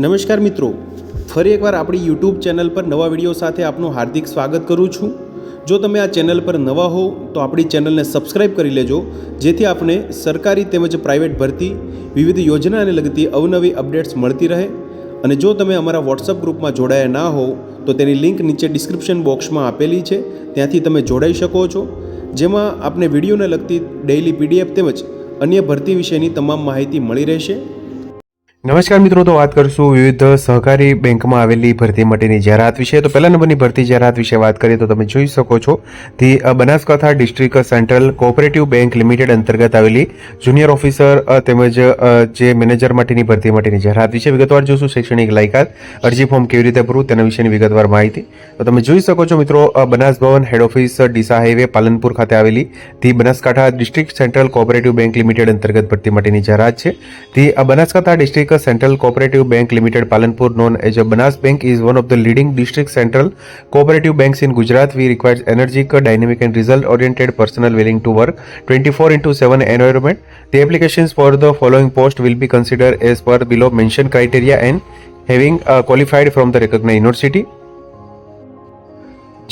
નમસ્કાર મિત્રો, ફરી એકવાર આપણી યુટ્યુબ ચેનલ પર નવા વિડીયો સાથે આપનું હાર્દિક સ્વાગત કરું છું। જો તમે આ ચેનલ પર નવા હો તો આપણી ચેનલને સબસ્ક્રાઇબ કરી લેજો, જેથી આપને સરકારી તેમજ પ્રાઇવેટ ભરતી વિવિધ યોજનાને લગતી અવનવી અપડેટ્સ મળતી રહે। અને જો તમે અમારા વોટ્સઅપ ગ્રુપમાં જોડાયા ના હો તો તેની લિંક નીચે ડિસ્ક્રિપ્શન બોક્સમાં આપેલી છે, ત્યાંથી તમે જોડાઈ શકો છો, જેમાં આપને વિડીયોને લગતી ડેઇલી પીડીએફ તેમજ અન્ય ભરતી વિશેની તમામ માહિતી મળી રહેશે। નમસ્કાર મિત્રો, તો વાત કરીશું વિવિધ સહકારી બેંકમાં આવેલી ભરતી માટેની જાહેરાત વિશે। તો પહેલા નંબરની ભરતી જાહેરાત વિશે વાત કરીએ તો તમે જોઈ શકો છો the Banaskantha district central cooperative bank limited અંતર્ગત આવેલી જુનિયર ઓફિસર તેમજ જે મેનેજર માટેની ભરતી માટેની જાહેરાત વિશે વિગતવાર જોશું। શૈક્ષણિક લાયકાત, અરજી ફોર્મ કેવી રીતે ભરવું તેના વિશેની વિગતવાર માહિતી તો તમે જોઈ શકો છો મિત્રો। Banas Bhavan head office Deesa highway Palanpur ખાતે આવેલી the Banaskantha district central cooperative bank limited અંતર્ગત ભરતી માટેની જાહેરાત છે। The Banaskantha district Central Cooperative Bank Limited Palanpur, known as Banas Bank, is one of the leading district central cooperative banks in Gujarat. We require energetic, dynamic and result-oriented personnel willing to work 24/7 environment. The applications for the following post will be considered as per below mentioned criteria and having qualified from the recognized university.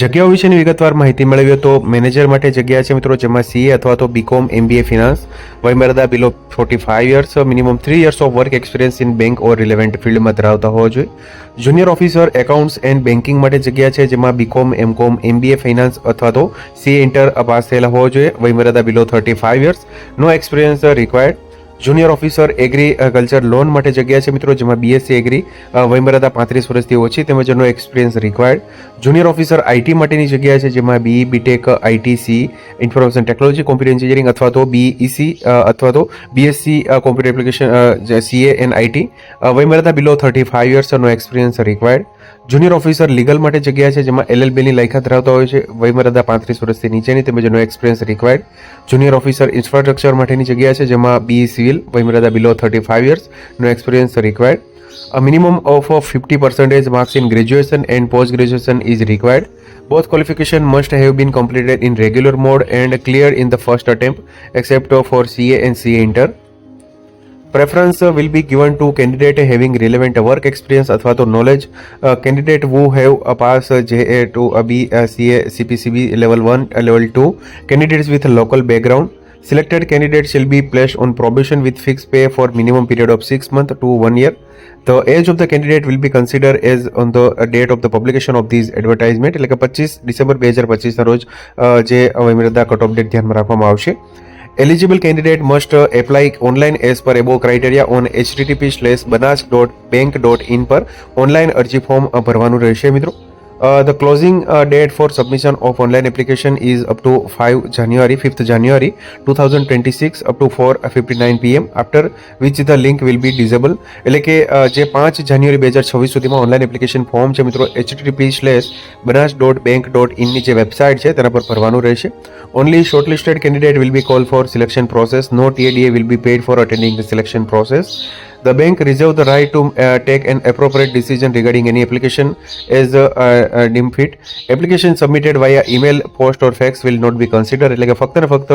જગ્યાઓ વિશેની વિગતવાર માહિતી મેળવીએ તો manager માટે જગ્યા છે મિત્રો, જેમાં સીએ અથવા તો બીકોમ એમબીએ ફિનાન્સ, વયમર્યાદા below 45 years, minimum 3 years of work experience in bank or relevant ફિલ્ડમાં ધરાવતા હોવો જોઈએ। Junior officer accounts and banking માટે જગ્યા છે, જેમાં બીકોમ એમકોમ એમબીએ ફિનાન્સ અથવા તો સીએ ઇન્ટર પાસ થયેલા હોવો જોઈએ। વયમર્યાદા below 35 years, no experience required. Junior officer agriculture loan માટે જગ્યા છે મિત્રો, જેમાં બીએસસી એગ્રી, વયમર્યાદા 35 વર્ષથી ઓછી તેમજ no experience required. Junior officer IT માટેની જગ્યા છે, જેમાં BE B Tech ITC information technology computer engineering અથવા તો બીઈસી અથવા તો B Sc computer application CA and IT, વયમર્યાદા below 35 years, no experience required. Junior officer legal માટે જગ્યા છે, જેમાં એલએલબીની લાયકાત ધરાવતા હોય છે, વયમર્યાદા 35 વર્ષથી નીચેની તેમજ no experience required. Junior officer infrastructure માટેની જગ્યા છે, જેમાં બીઈ સિવિલ, વયમર્યાદા below 35 years, no experience required. A minimum of 50% marks in graduation and post graduation is required. Both qualification must have been completed in regular mode and cleared in the first attempt, except for CA and CA Inter. Preference will be given to candidate having relevant work experience અથવા તો knowledge. Candidate who have passed JA to B, CA, CPCB level 1, level 2. Candidates with local background. Selected candidates shall be placed on probation with fixed pay for minimum period of 6 months to 1 year. The age of the candidate will be considered as on the date of the publication of these advertisement, એટલે કે 25 December 2025 રોજ જે વયમર્યાદા cut off date ધ્યાનમાં રાખવામાં આવશે। Eligible candidate must apply online as per above criteria on http:/banas.bank.in પર online અરજી form ભરવાનું રહેશે મિત્રો। The closing date for submission of online application is up to 5th January 2026 up to 4:59 PM, after which the link will be disabled. એટલે કે જે 5 જાન્યુઆરી 2026 સુધીમાં online application form છે મિત્રો, http:/banas.bank.in ની જે વેબસાઇટ છે તેના પર ભરવાનું રહેશે। Only shortlisted candidate will be called for selection process. No TADA will be paid for attending the selection process. The bank reserves the right to take an appropriate decision regarding any application as deemed fit. Application submitted via email, post or fax will not be considered. એટલે કે ફક્ત ને ફક્ત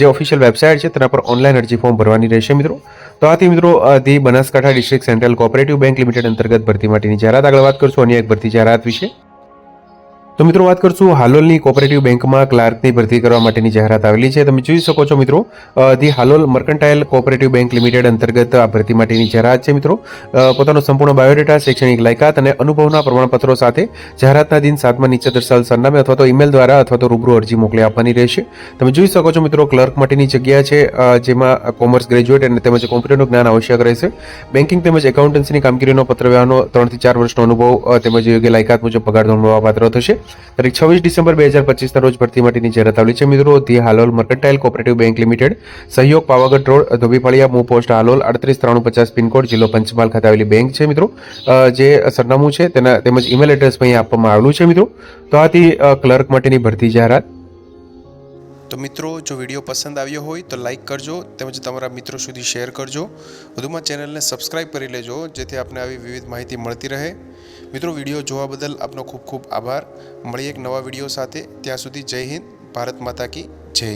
જે official website છે તેના પર online અરજી ફોર્મ ભરવાની રહેશે મિત્રો। તો આથી મિત્રો the Banaskantha district central cooperative bank limited અંતર્ગત ભરતી માટેની જાહેરાત। આગળ વાત કરશું અન્ય એક ભરતી જાહેરાત વિશે। તો મિત્રો વાત કરશું હાલોલની કોઓપરેટિવ બેંકમાં ક્લાર્કની ભરતી કરવા માટેની જાહેરાત આવેલી છે। તમે જોઈ શકો છો મિત્રો, the Halol mercantile cooperative bank limited અંતર્ગત આ ભરતી માટેની જાહેરાત છે મિત્રો। પોતાનો સંપૂર્ણ બાયોડેટા, શૈક્ષણિક લાયકાત અને અનુભવના પ્રમાણપત્રો સાથે જાહેરાતના દિન 7માં નીચે દર્શાવેલ સરનામે અથવા તો ઈમેલ દ્વારા અથવા તો રૂબરૂ અરજી મોકલી આપવાની રહેશે। તમે જોઈ શકો છો મિત્રો, ક્લર્ક માટેની જગ્યા છે, જેમાં કોમર્સ ગ્રેજ્યુએટ અને તેમજ કોમ્પ્યુટરનું જ્ઞાન આવશ્યક રહેશે। બેન્કિંગ તેમજ એકાઉન્ટન્સીની કામગીરીનો પત્રવ્યવહારનો 3 થી 4 વર્ષનો અનુભવ તેમજ યોગ્ય લાયકાત મુજબ પગાર મળવાપાત્ર થશે। તારીખ 26 ડિસેમ્બર 2025 રોજ ભરતી માટેની જાહેરાત આવેલી છે મિત્રો। The Halol mercantile cooperative bank limited, સહયોગ પાવાગઢ રોડ, ધોબીફળિયા, મૂ પોસ્ટ હાલોલ, 38 350 પિનકોડ, જિલ્લો પંચમહાલ ખાતે આવેલી બેંક છે મિત્રો। જે સરનામું છે તેના તેમજ ઈમેલ એડ્રેસ અહીં આપવામાં આવેલું છે મિત્રો। તો આથી ક્લર્ક માટેની ભરતી જાહેરાત। તો મિત્રો, જો વિડીયો પસંદ આવ્યો હોય તો લાઇક કરજો તેમજ તમારા મિત્રો સુધી શેર કરજો। વધુમાં ચેનલને સબસ્ક્રાઇબ કરી લેજો, જેથી આપને આવી વિવિધ માહિતી મળતી રહે। મિત્રો, વિડીયો જોવા બદલ આપનો ખૂબ ખૂબ આભાર। મળીએ એક નવા વિડીયો સાથે, ત્યાં સુધી જય હિન્દ, ભારત માતા કી જય।